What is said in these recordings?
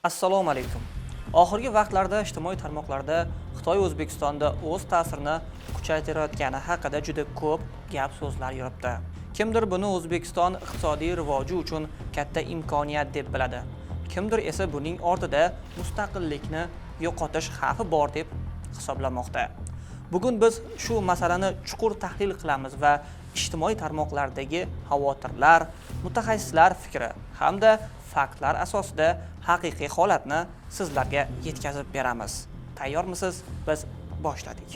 Assalomu alaykum. Oxirgi vaqtlarda ijtimoiy tarmoqlarda Xitoy O'zbekistonda o'z ta'sirini kuchaytirayotgani haqida juda ko'p gap so'zlar yuribdi. Kimdir buni O'zbekiston iqtisodiy rivoji uchun katta imkoniyat deb biladi. Kimdir esa buning ortida mustaqillikni yo'qotish xavfi bor deb hisoblamoqda. Bugun biz shu masalani chuqur tahlil qilamiz va ijtimoiy tarmoqlardagi xavotirlar, mutaxassislar fikri hamda faktlar asosida haqiqiy holatni sizlarga yetkazib beramiz. Tayyormisiz? Biz boshladik.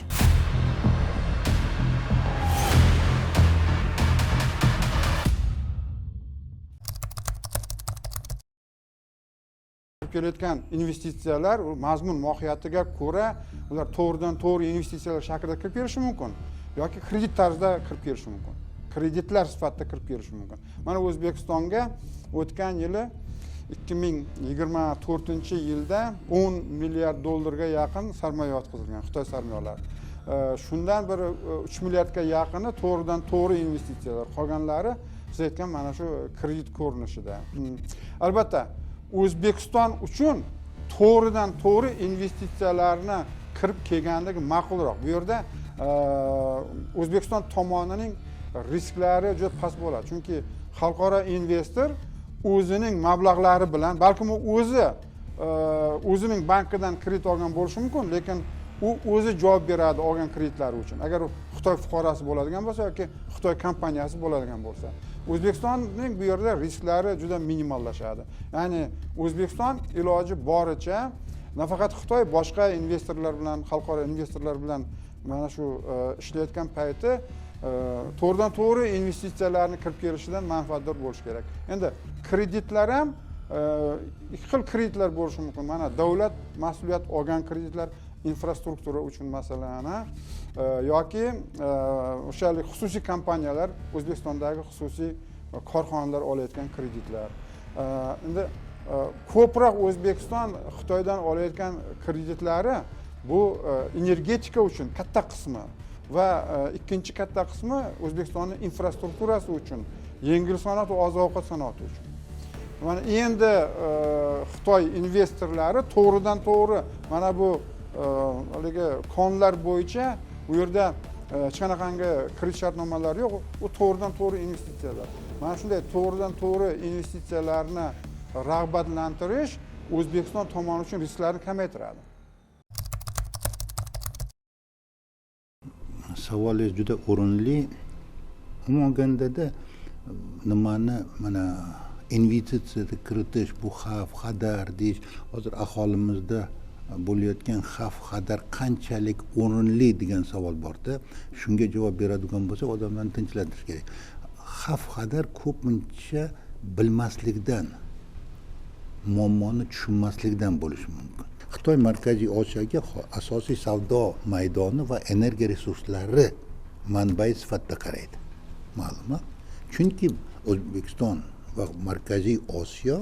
Kelayotgan investitsiyalar mazmun mohiyatiga ko'ra ular to'g'ridan to'g'ri investitsiyalar shaklida kirib kelishi mumkin yoki kredit tarzida kirib kelishi mumkin. Kreditlar sifatida kirib kelishi mumkin. Mana O'zbekistonga o'tgan yili 2024-yilda 10 milliard dollarga yaqin sarmoya yotqizilgan, Xitoy sarmoyalari. Shundan bir 3 milliardga yaqini to'g'ridan to'g'ri investitsiyalar, qolganlari siz aytgan mana shu kredit ko'rinishida. Albatta O'zbekiston uchun to'g'ridan to'g'ri investitsiyalarni kirib kelganligi ma'qulroq. Bu yerda O'zbekiston tomonining risklari juda past bo'ladi. Chunki xalqaro investor o'zining mablag'lari bilan, balkim u o'zining bankidan kredit olgan bo'lishi mumkin, lekin u o'zi javob beradi olgan kreditlari uchun. Agar u Xitoy fuqarosi bo'ladigan bo'lsa yoki Xitoy kompaniyasi bo'ladigan bo'lsa, O'zbekistonning bu yerda risklari juda minimallashadi. Ya'ni O'zbekiston iloji boricha nafaqat Xitoy, boshqa investorlar bilan, xalqaro investorlar bilan mana shu ishlayotgan payti to'g'ridan to'g'ri investitsiyalarni kirib kelishidan manfaatdor bo'lish kerak. Endi kreditlar ham ikki xil kreditlar bo'lishi mumkin. Mana davlat mas'uliyat olgan kreditlar, infrastruktura uchun masalan, yoki o'shalik xususiy kompaniyalar, O'zbekistondagi xususiy korxonalar olayotgan kreditlar. Endi ko'proq O'zbekiston Xitoydan olayotgan kreditlari bu energetika uchun katta qismi va ikkinchi katta qismi O'zbekistonning infrastrukturasi uchun, yengil sanoat va oziq-ovqat sanoati uchun. Mana endi Xitoy investorlari to'g'ridan to'g'ri mana bu haligi qonunlar bo'yicha bu yerda hech qanaqangi kredit shartnomalari yo'q, u to'g'ridan to'g'ri investitsiyalar. Mana shunday to'g'ridan to'g'ri investitsiyalarni rag'batlantirish O'zbekiston tomoni uchun risklarni kamaytiradi. Savolingiz juda o'rinli. Umuman olganda nimani mana investitsiyaga kiritish, bu xavf, xadar deyish, hozir aholimizda bo'layotgan xavf, xadar qanchalik o'rinli degan savol borda, shunga javob beradigan bo'lsa, odamlarni tinchlantirish kerak. Xavf, xadar ko'pincha bilmaslikdan, muammoni tushunmaslikdan bo'lishi mumkin. Xitoy Markaziy Osiyoga asosiy savdo maydoni va energiya resurslari manbai sifatida qaraydi. Ma'lum. Chunki O'zbekiston va Markaziy Osiyo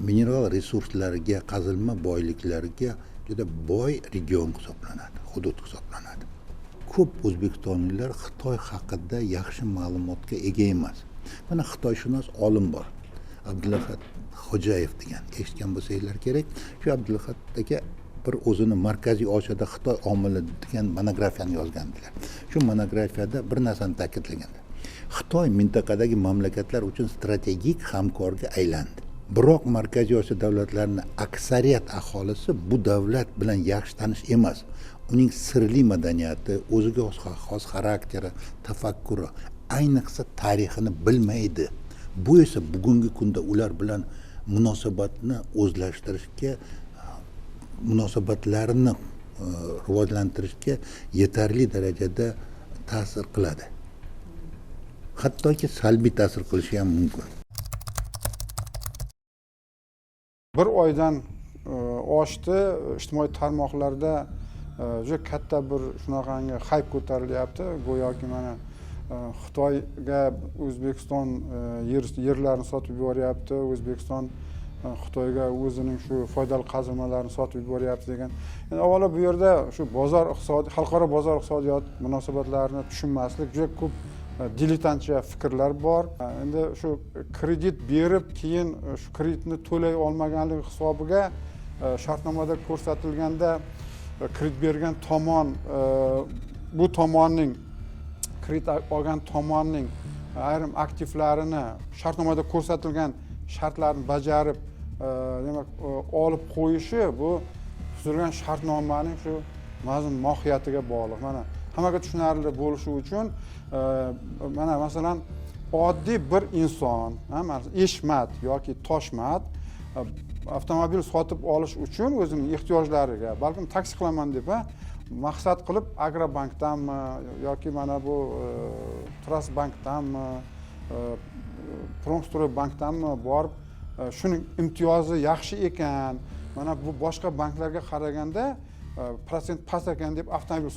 mineral resurslariga, qazilma boyliklariga juda boy region hisoblanadi, hudud hisoblanadi. Ko'p o'zbekistonliklar Xitoy haqida yaxshi ma'lumotga ega emas. Mana Xitoyshunos olim bor, Abdulahad Xo'jayev degan, eshitgan bo'lsanglar kerak. Shu Abdulahad aka bir o'zini Markaziy Osiyoda Xitoy omili degan monografiyani yozgandilar. Shu monografiyada bir narsani ta'kidlaganlar. Xitoy mintaqadagi mamlakatlar uchun strategik hamkorga aylandi. Biroq Markaziy Osiyo davlatlarining aksariyat aholisi bu davlat bilan yaxshi tanish emas. Uning sirli madaniyati, o'ziga xos xarakteri, tafakkuri, ayniqsa tarixini bilmaydi. Bu esa bugungi kunda ular bilan munosabatni o'zlashtirishga, munosabatlarni rivojlantirishga yetarli darajada ta'sir qiladi. Hattoki salbiy ta'sir qilishi ham mumkin. Bir oydan oshdi, ijtimoiy tarmoqlarda juda katta bir shunaqangi hayp ko'tarilyapti. Go'yoki mana Xitoyga O'zbekiston yerlarini sotib yuboryapti, O'zbekiston Xitoyga o'zining shu foydali qazilmalarini sotib yuboryapti degan. Endi avvalo bu yerda shu bozor iqtisodiyot, xalqaro bozor iqtisodiyot munosabatlarini tushunmaslik juda ko'p diletantcha fikrlar bor. Endi shu kredit berib, keyin shu kreditni to'lay olmaganligi hisobiga shartnomada ko'rsatilganda kredit bergan tomon bu tomonning kredit olgan tomonning ayrim aktivlarini shartnomada ko'rsatilgan shartlarni bajarib demak olib qo'yishi bu tuzilgan shartnomaning shu mazmun mohiyatiga bog'liq. Mana hammaga tushunarli bo'lishi uchun mana masalan oddiy bir inson, Eshmat yoki Toshmat avtomobil sotib olish uchun o'zining ehtiyojlariga, balkim taksi qilaman deb maqsad qilib Agrobankdanmi yoki mana bu Trustbankdanmi, Promstroybankdanmi borib shuning imtiyozi yaxshi ekan, mana bu boshqa banklarga qaraganda prosent past ekan deb avtomobil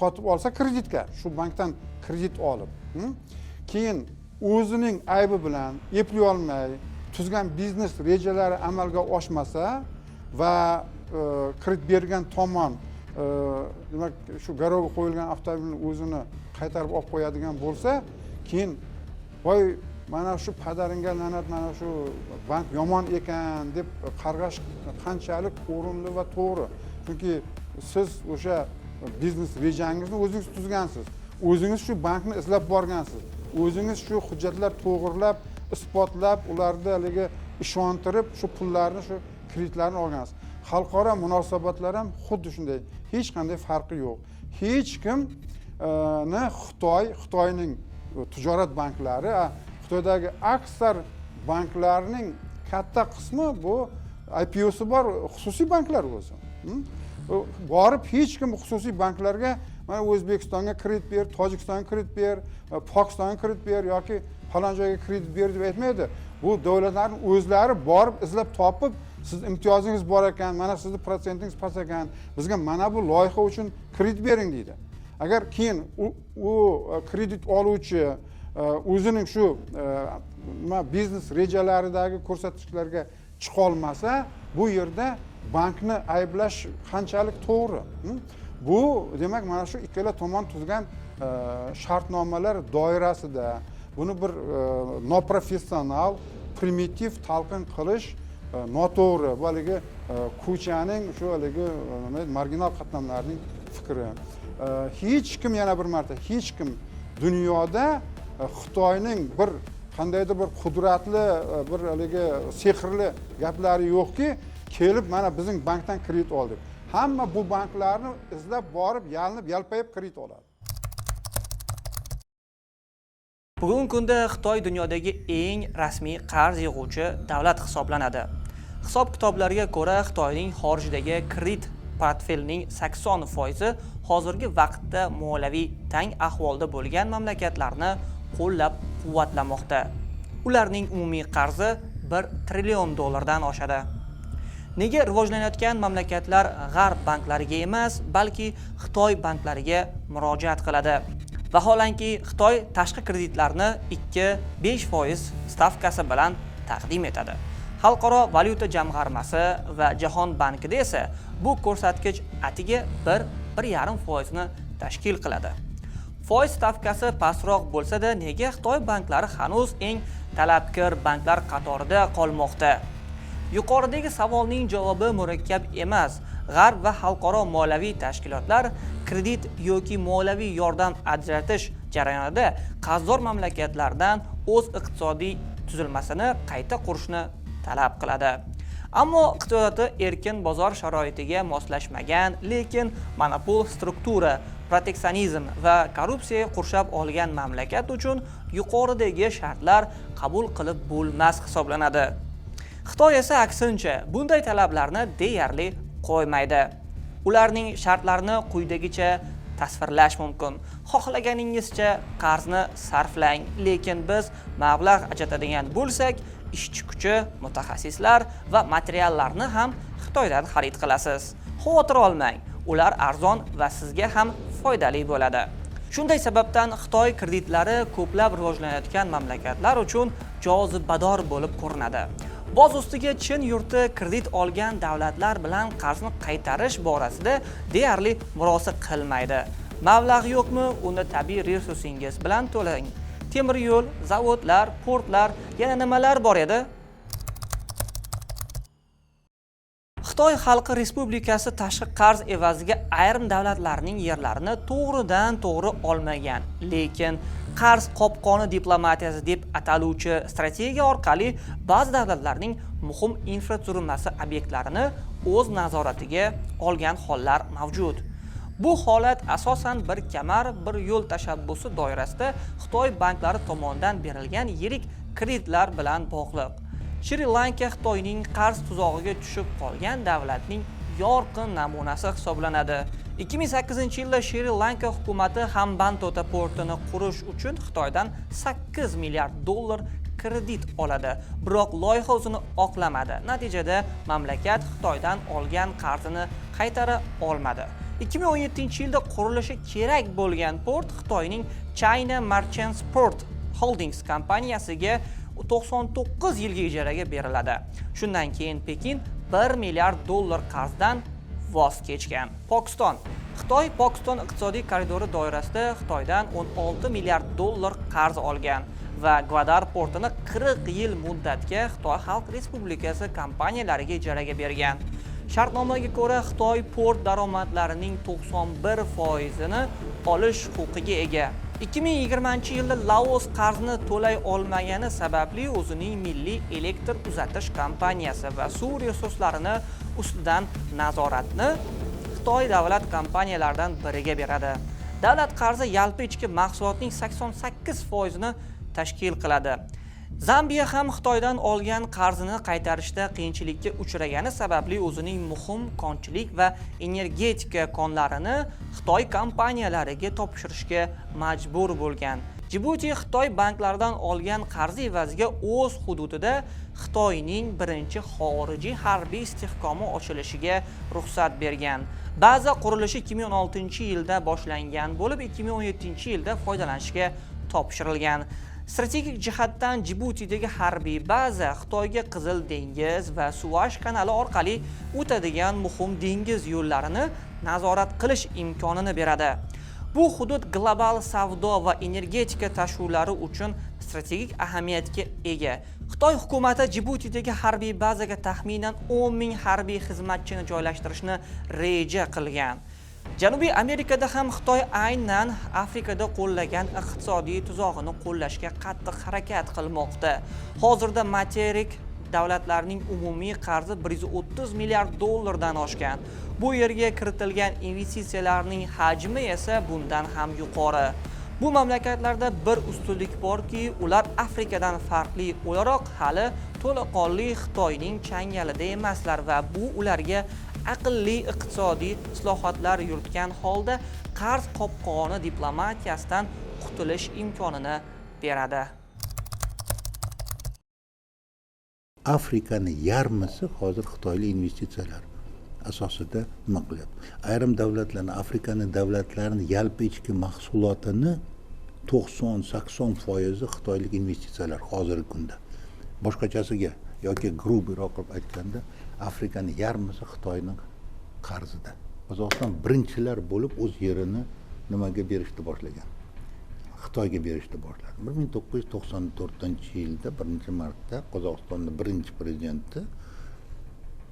sotib olsa kreditga, shu bankdan kredit olib, keyin o'zining aybi bilan eplay olmay tuzgan biznes rejalari amalga oshmasa va kredit bergan tomon demak shu garovga qo'yilgan avtomobilni o'zini qaytarib olib qo'yadigan bo'lsa, keyin voy mana shu padaringga la'nat, mana shu bank yomon ekan deb qarg'ash qanchalik o'rinli va to'g'ri. Chunki siz o'sha biznes rejangizni o'zingiz tuzgansiz, o'zingiz shu bankni izlab borgansiz, o'zingiz shu hujjatlar to'g'irlab, isbotlab, ularni haligi ishontirib, shu pullarni, shu kreditlarni olgansiz. Xalqaro munosabatlar ham xuddi shunday, hech qanday farqi yo'q. Hech kim Xitoyning tijorat banklari, Xitoydagi aksar banklarning katta qismi bu IPO'si bor xususiy banklar o'zi. Borib hech kim xususiy banklarga mana O'zbekistonga kredit ber, Tojikistonga kredit ber, Pokistonga kredit ber yoki falon joyga kredit ber deb aytmaydi. Bu davlatlarning o'zlari borib izlab topib, siz imtiyozingiz bor ekan, mana sizni prosentingiz past ekan, bizga mana bu loyiha uchun kredit bering deydi. Agar keyin u kredit oluvchi o'zining shu biznes rejalaridagi ko'rsatkichlarga chiqa olmasa, bu yerda bankni ayblash qanchalik to'g'ri? Bu demak mana shu ikkala tomon tuzgan shartnomalar doirasida buni bir noprofessional, primitiv talqin qilish noto'g'ri. Bu haligi ko'chaning shu haligi marginal qatlamlarning fikri. Hech kim, yana bir marta, hech kim dunyoda Xitoyning bir qandaydir bir qudratli, bir haligi sehrli gaplari yo'qki, kelib mana bizning bankdan kredit ol deb. Hamma bu banklarni izlab borib, yalinib, yalpayib kredit oladi. Bugungi kunda Xitoy dunyodagi eng rasmiy qarz yig'uvchi davlat hisoblanadi. Hisob-kitoblarga ko'ra, Xitoyning xorijdagi kredit portfelining 80% hozirgi vaqtda moliyaviy tang ahvolda bo'lgan mamlakatlarni qo'llab-quvvatlamoqda. Ularning umumiy qarzi $1 trillion oshadi. Nega rivojlanayotgan mamlakatlar g'arb banklariga emas, balki Xitoy banklariga murojaat qiladi? Vaholanki, Xitoy tashqi kreditlarni 2-5% stavkasi bilan taqdim etadi. Xalqaro valyuta jamg'armasi va Jahon bankida esa bu ko'rsatkich atiga 1-1,5% ni tashkil qiladi. Foiz stavkasi pastroq bo'lsa-da, nega Xitoy banklari hanuz eng talabkor banklar qatorida qolmoqda? Yuqoridagi savolning javobi murakkab emas. G'arb va xalqaro moliyaviy tashkilotlar kredit yoki moliyaviy yordam ajratish jarayonida qarzdor mamlakatlardan o'z iqtisodiy tuzilmasini qayta qurishni talab qiladi. Ammo iqtisodiyoti erkin bozor sharoitiga moslashmagan, lekin monopol struktura, proteksionizm va korrupsiya qurshab olgan mamlakat uchun yuqoridagi shartlar qabul qilib bo'lmas hisoblanadi. Xitoy esa aksincha bunday talablarni deyarli qo'ymaydi. Ularning shartlarini quyidagicha tasvirlash mumkin. Xohlaganingizcha qarzni sarflang, lekin biz mablag' ajratadigan bo'lsak, ishchi kuchi, mutaxassislar va materiallarni ham Xitoydan xarid qilasiz. Xavotir olmang, ular arzon va sizga ham foydali bo'ladi. Shunday sababdan Xitoy kreditlari ko'plab rivojlanayotgan mamlakatlar uchun jozibador bo'lib ko'rinadi. Boz ustiga Chin yurti kredit olgan davlatlar bilan qarzni qaytarish borasida deyarli murosa qilmaydi. Mablag' yo'qmi, uni tabiiy resursingiz bilan to'lang. Temir yo'l, zavodlar, portlar, yana nimalar bor edi? Xitoy Xalq Respublikasi tashqi qarz evaziga ayrim davlatlarning yerlarini to'g'ridan-to'g'ri olmagan, lekin qarz qopqoni diplomatiyasi deb ataluvchi strategiya orqali ba'zi davlatlarning muhim infratuzilmasi obyektlarini o'z nazoratiga olgan hollar mavjud. Bu holat asosan bir kamar, bir yo'l tashabbusi doirasida Xitoy banklari tomonidan berilgan yirik kreditlar bilan bog'liq. Shri Lanka Xitoyning qarz tuzog'iga tushib qolgan davlatning yorqin namunasi hisoblanadi. 2008-yilda Shri Lanka hukumati Hambantota portini qurish uchun Xitoydan 8 milliard dollar kredit oladi. Biroq loyiha o'zini oqlamadi. Natijada mamlakat Xitoydan olgan qarzini qaytara olmadi. 2017-yilda qurilishi kerak bo'lgan port Xitoyning China Merchants Port Holdings kompaniyasiga 99 yilga ijaraga beriladi. Shundan keyin Pekin 1 milliard dollar qarzdan voz kechgan. Pokiston. Xitoy Pokiston iqtisodiy koridori doirasida Xitoydan 16 milliard dollar qarz olgan va Gwadar portini 40 yil muddatga Xitoy Xalq Respublikasi kompaniyalariga ijaraga bergan. Shartnomaga ko'ra Xitoy port daromadlarining 91%ni olish huquqiga ega. 2020-yilda Laos qarzni to'lay olmagani sababli o'zining milliy elektr uzatish kompaniyasi va suv resurslarini ustidan nazoratni Xitoy davlat kompaniyalaridan biriga beradi. Davlat qarzi yalpi ichki mahsulotning 88%ni tashkil qiladi. Zambiya ham Xitoydan olgan qarzini qaytarishda qiyinchilikka uchragani sababli o'zining muhim konchilik va energetika konlarini Xitoy kompaniyalariga topshirishga majbur bo'lgan. Jibuti Xitoy banklaridan olgan qarzi evaziga o'z hududida Xitoyning birinchi xorijiy harbiy istehkomi ochilishiga ruxsat bergan. Baza qurilishi 2016-yilda boshlangan bo'lib, 2017-yilda foydalanishga topshirilgan. Strategik jihatdan Jibutidagi harbiy baza Xitoyga Qizil dengiz va Suvash kanali orqali o'tadigan muhim dengiz yo'llarini nazorat qilish imkonini beradi. Bu hudud global savdo va energetika tashuvlari uchun strategik ahamiyatga ega. Xitoy hukumati Jibutidagi harbiy bazaga taxminan 10 ming harbiy xizmatchini joylashtirishni reja qilgan. Janubiy Amerikada ham Xitoy aynan Afrikada qo'llagan iqtisodiy tuzog'ini qo'llashga qattiq harakat qilmoqda. Hozirda materik davlatlarning umumiy qarzi 130 milliard dollardan oshgan. Bu yerga kiritilgan investitsiyalarning hajmi esa bundan ham yuqori. Bu mamlakatlarda bir ustunlik borki, ular Afrikadan farqli o'laroq hali to'laqonli Xitoyning changalida emaslar va bu ularga aqlli iqtisodiy islohotlar yuritgan holda qarz qopqoni diplomatiyasidan qutulish imkonini beradi. Afrikani yarmisi hozir Xitoylik investitsiyalar asosida nima qilyapti? Ayrim davlatlarni, Afrikani davlatlarini yalpi ichki mahsulotini 90-80% Xitoylik investitsiyalar hozirgi kunda. Boshqachasiga yoki grubiroq qilib aytganda, Afrikani yarmisi Xitoyning qarzida. Qozog'iston birinchilar bo'lib o'z yerini nimaga berishni boshlagan? Xitoyga berishni boshladi. 1994-yilda 1-martda Qozog'istonning birinchi prezidenti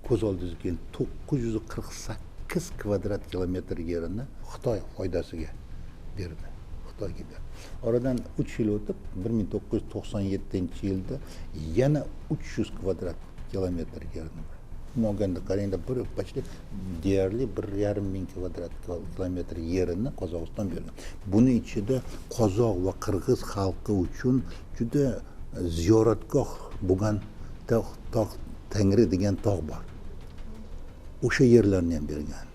ko'z oldingizga kelgan 948 kvadrat kilometr yerini Xitoy foydasiga berdi. Xitoyga berdi. Oradan 3 yil o'tib 1997-yilda yana 300 kvadrat kilometr yerini olganda qarangda bir почти deyarli 1,5 ming kvadrat kilometr yerini Qozog'iston bergan. Buni ichida qozoq va qirg'iz xalqi uchun juda ziyoratgoh bo'lgan tog' Tangri degan tog' bor. O'sha yerlarni ham bergan.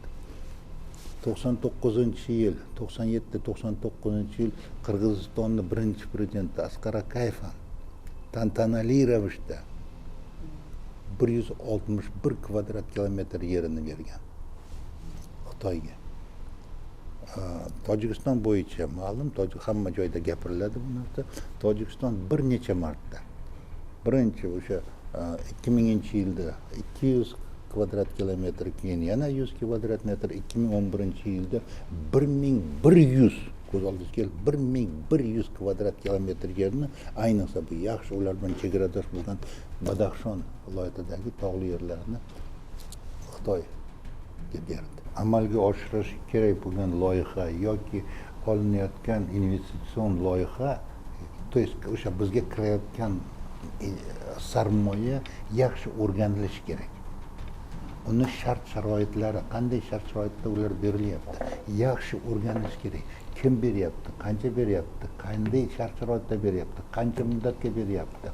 99-yil, 97-99-yil Qirg'izistonning birinchi prezidenti Asqar Akayev tantanali ravishda 161 kvadrat kilometr yerini bergan Xitoyga. Tojikiston bo'yicha ma'lum, hamma joyda gapiriladi bu narsa. Tojikiston bir necha marta birinchi o'sha 2000-yilda 200 kvadrat kilometr, keyin yana 100 kvadrat metr. 2011-yilda 1100, ko'z oldingizga kelib 1100 kvadrat kilometr yerni, ayniqsa bu yaxshi ular bilan chegaradosh bo'lgan Badaxshon viloyatidagi tog'li yerlarni Xitoyga berdi. Amalga oshirish kerak bo'lgan loyiha yoki olinayotgan investitsion loyiha, to есть o'sha bizga kirayotgan sarmoya yaxshi o'rganilishi kerak. Uni shart-sharoitlari, qanday shart-sharoitda ular berilyapti, yaxshi o'rganilish kerak. Kim beryapti, qancha beryapti, qanday shart-sharoitda beryapti, qancha muddatga beryapti.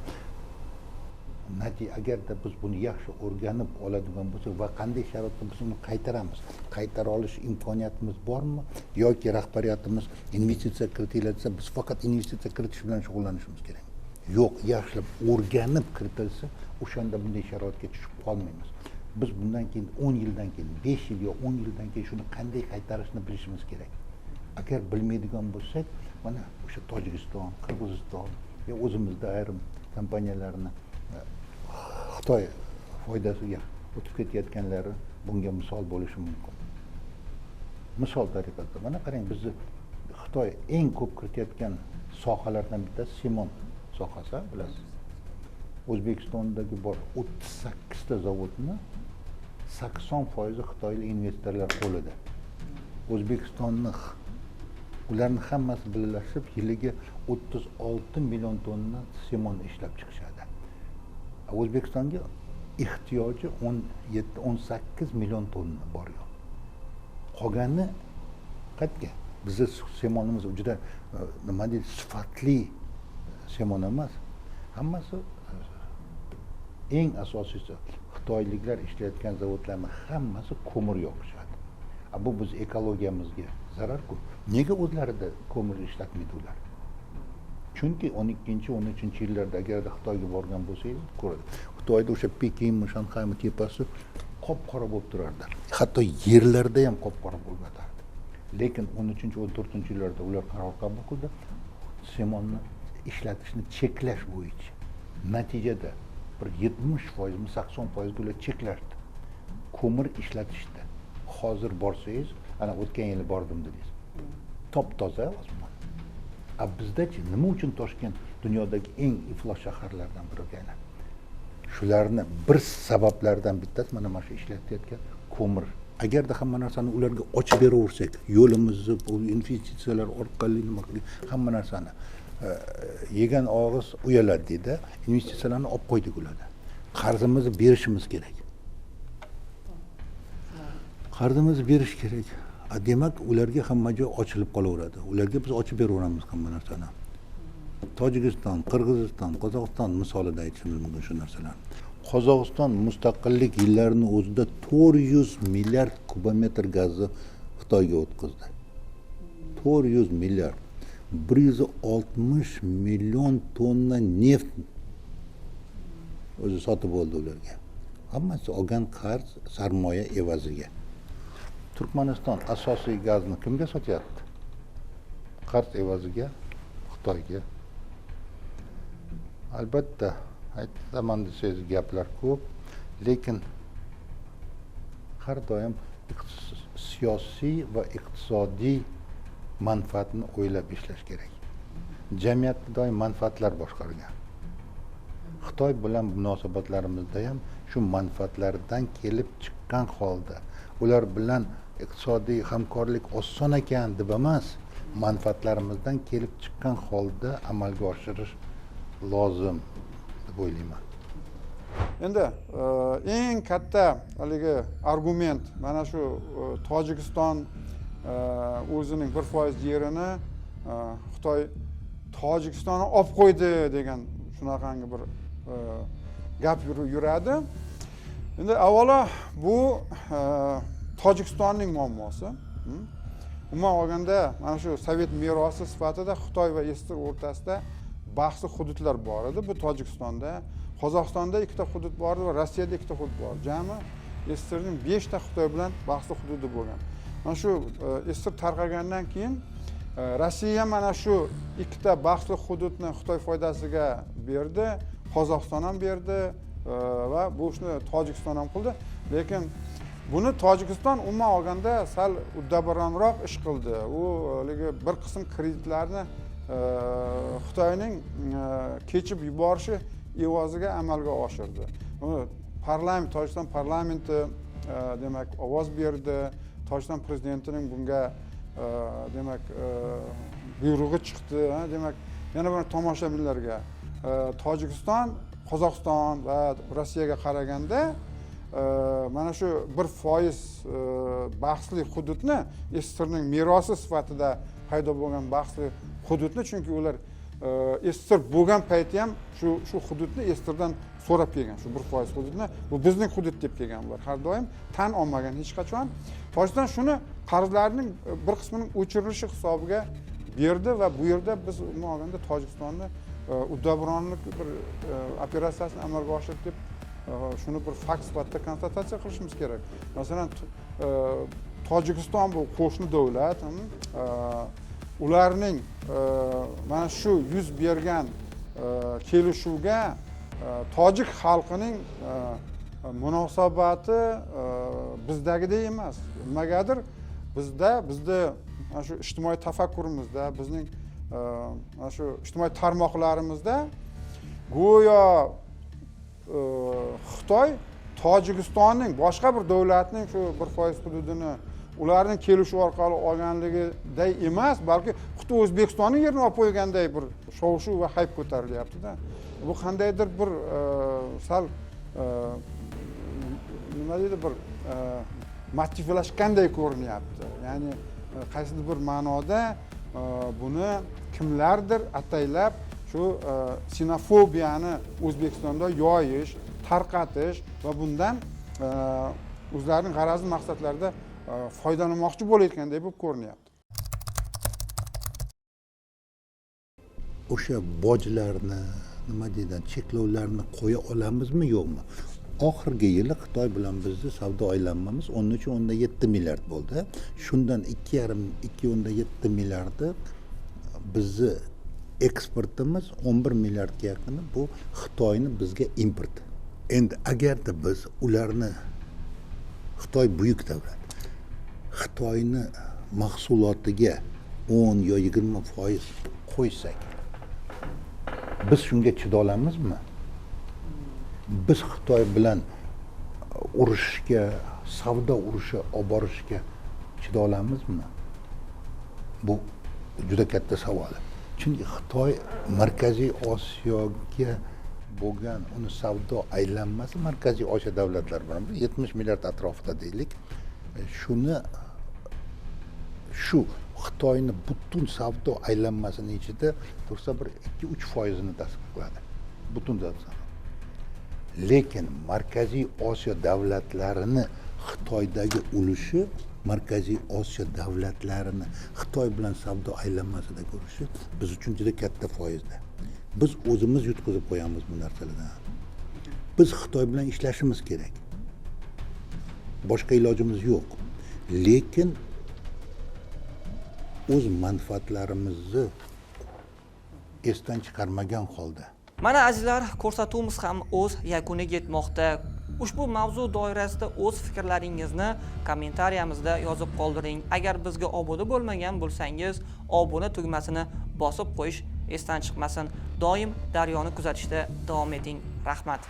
Agarda biz buni yaxshi o'rganib oladigan bo'lsak va qanday sharoitda biz uni qaytaramiz, qaytara olish imkoniyatimiz bormi yoki rahbariyatimiz investitsiya kiritiladi desa biz faqat investitsiya kiritish bilan shug'ullanishimiz kerak. Yo'q, yaxshilab o'rganib kiritilsa, o'shanda bunday sharoitga tushib qolmaymiz. Biz bundan keyin 10 yildan keyin, 5 yil yo 10 yildan keyin shuni qanday qaytarishni bilishimiz kerak. Agar bilmaydigan bo'lsak, mana o'sha Tojikiston, Qirg'iziston va o'zimizda ayrim kompaniyalarni Xitoy foydasiga o'tib ketayotganlari bunga misol bo'lishi mumkin. Misol tariqasida mana qarang, bizni Xitoy eng ko'p kiritayotgan sohalardan bittasi simon sohasi, bilasiz. O'zbekistondagi bor 38 ta zavodni 80% xitoylik investorlar qo'lida. O'zbekistonning ularning hammasi birlashib yiliga 36 million tonna simon ishlab chiqishadi. O'zbekistonga ehtiyoji 17-18 million tonna bor. Qolgani qayerga? Bizning simonimiz juda nima deydi, sifatli simon emas. Hammasi eng asosiysi xitoyliklar ishlayotgan zavodlarning hammasi ko'mir yoqishadi. Bu biz ekologiyamizga zarar-ku. Nega o'zlarida ko'mir ishlatmaydi ular? Chunki 12-13 yillarda agarda Xitoyga borgan bo'lsangiz, ko'radi. Xitoyda o'sha Pekin, Shanxay tepasi qop-qora bo'lib turardi. Hatto yerlarda ham qop-qora bo'lib yotardi. Lekin 13-14 yillarda ular qaror qabul qildi, simonni ishlatishni cheklash bo'yicha. Natijada bir 70%, 80% ular cheklashdi. Ko'mir ishlatishdi. Hozir borsangiz, ana o'tgan yili bordim dedingiz. Top-toza osmon. Bizda-chi nima uchun Toshkent dunyodagi eng iflos shaharlardan biriga aylandi? Shularni bir sabablardan bittasi mana shu ishlatayotgan ko'mir. Agarda hamma narsani ularga ochib beraversak, yo'limizni, bu investitsiyalar orqali hamma narsani yegan og'iz uyaladi deydi. Investitsiyalarni olib qo'ydik ularda. Qarzimizni berishimiz kerak. Qarzimizni berish kerak. Demak, ularga hamma joy ochilib qolaveradi. Ularga biz ochib beraveramiz hamma narsani. Tojikiston, Qirg'iziston, Qozog'iston misolida aytishimiz mumkin shu narsalarni. Qozog'iston mustaqillik yillarini o'zida 400 milliard kubometr gazni Xitoyga o'tkazdi. 400 milliard. 160 million tonna neft o'zi sotib oldi ularga. Hammasi olgan qarz, sarmoya evaziga. Turkmaniston asosiy gazni kimga sotyapti? Qarz evaziga Xitoyga. Albatta, aytaman desangiz gaplar ko'p, lekin har doim siyosiy va iqtisodiy manfaatni o'ylab ishlash kerak. Jamiyatda doim manfaatlar boshqargan. Xitoy bilan munosabatlarimizda ham shu manfaatlardan kelib chiqqan holda ular bilan iqtisodiy hamkorlik oson ekan deb emas, manfaatlarimizdan kelib chiqqan holda amalga oshirish lozim deb o'ylayman. Endi eng katta haligi argument mana shu Tojikiston o'zining 1% yerini Xitoy Tojikistonni olib qo'ydi degan shunaqangi bir gap yuradi. Endi avvalo bu Tojikistonning muammosi. Umuman olganda mana shu Sovet merosi sifatida Xitoy va Estir o'rtasida bahsli hududlar bor edi. Bu Tojikistonda, Qozog'istonda 2 ta hudud bor edi va Rossiyada 2 ta hudud bor. Jami Estirning 5 ta Xitoy bilan bahsli hududi bo'lgan. Mana shu Estir tarqagandan keyin Rossiya mana shu 2 ta bahsli hududni Xitoy foydasiga berdi, Qozog'iston ham berdi va bu ishni Tojikiston ham qildi. lekin buni Tojikiston umuman olganda sal uddaburonroq ish qildi. U haligi bir qism kreditlarni Xitoyning kechib yuborishi evaziga amalga oshirdi. Tojikiston parlamenti demak ovoz berdi. Tojikiston prezidentining bunga demak buyrug'i chiqdi. Demak, yana bir tomoshabinlarga Tojikiston, Qozog'iston va Rossiyaga qaraganda mana shu 1% bahsli hududni SSRning merosi sifatida paydo bo'lgan bahsli hududni, chunki ular SSR bo'lgan payti ham shu hududni SSRdan so'rab kelgan, shu 1% hududni bu bizning hudud deb kelgan ular. Har doim tan olmagan hech qachon. Tojikiston shuni qarzlarning bir qismining o'chirilishi hisobiga berdi va bu yerda biz umuman olganda Tojikistonni uddaburonlik bir operatsiyasini amalga oshirdi deb shuni bir fakt sifatida konstatatsiya qilishimiz kerak. Masalan, Tojikiston bu qo'shni davlat, ularning mana shu yuz bergan kelishuvga tojik xalqining munosabati bizdagidek emas. Nimagadir bizda mana shu ijtimoiy tafakkurimizda, bizning mana shu ijtimoiy tarmoqlarimizda go'yo Xitoy Tojikistonning boshqa bir davlatning shu 1% hududini ularning kelishuv orqali olganligiday emas, balki Xitoy O'zbekistonning yerini olib qo'yganday bir shov-shuv va hayp ko'tarilyapti-da. Bu qandaydir bir sal nima deydi, bir motivlashganday ko'rinyapti. Ya'ni qaysidir bir ma'noda buni kimlardir ataylab shu sinofobiyani O'zbekistonda yoyish, tarqatish va bundan o'zlarining g'arazli maqsadlarida foydalanmoqchi bo'layotgandek bo'lib ko'rinyapti. O'sha bojlarni, nima deydi, cheklovlarni qo'ya olamizmi, yo'qmi? Oxirgi yili Xitoy bilan bizning savdo aylanmamiz 13.7 milliard bo'ldi. Shundan 2.7 milliardi bizni eksportimiz, 11 milliardga yaqini bu Xitoyning bizga importi. Endi agarda biz ularni, Xitoy buyuk davlat, Xitoyni mahsulotiga 10 yo 20% qo'ysak, biz shunga chiday olamizmi? Biz Xitoy bilan urushga, savdo urushi olib borishga chiday olamizmi? Bu juda katta savol. Chunki Xitoy Markaziy Osiyoga bo'lgan uni savdo aylanmasi Markaziy Osiyo davlatlari bilan 70 milliard atrofida deylik. Shu Xitoyni butun savdo aylanmasining ichida tursa bir 2-3% tasdiq qiladi. Butun davlat. Lekin Markaziy Osiyo davlatlarini Xitoydagi ulushi, Markaziy Osiyo davlatlarini Xitoy bilan savdo aylanmasida ko'rishi biz uchun juda katta foizda. Biz o'zimiz yutqizib qo'yamiz bu narsalardan. Biz Xitoy bilan ishlashimiz kerak. Boshqa ilojimiz yo'q. Lekin o'z manfaatlarimizni esdan chiqarmagan holda. Mana azizlar, ko'rsatuvimiz ham o'z yakuniga yetmoqda. Ushbu mavzu doirasida o'z fikrlaringizni kommentariyamizda yozib qoldiring. Agar bizga obuna bo'lmagan bo'lsangiz, obuna tugmasini bosib qo'yish esdan chiqmasin. Doim Daryoni kuzatishda davom eting. Rahmat.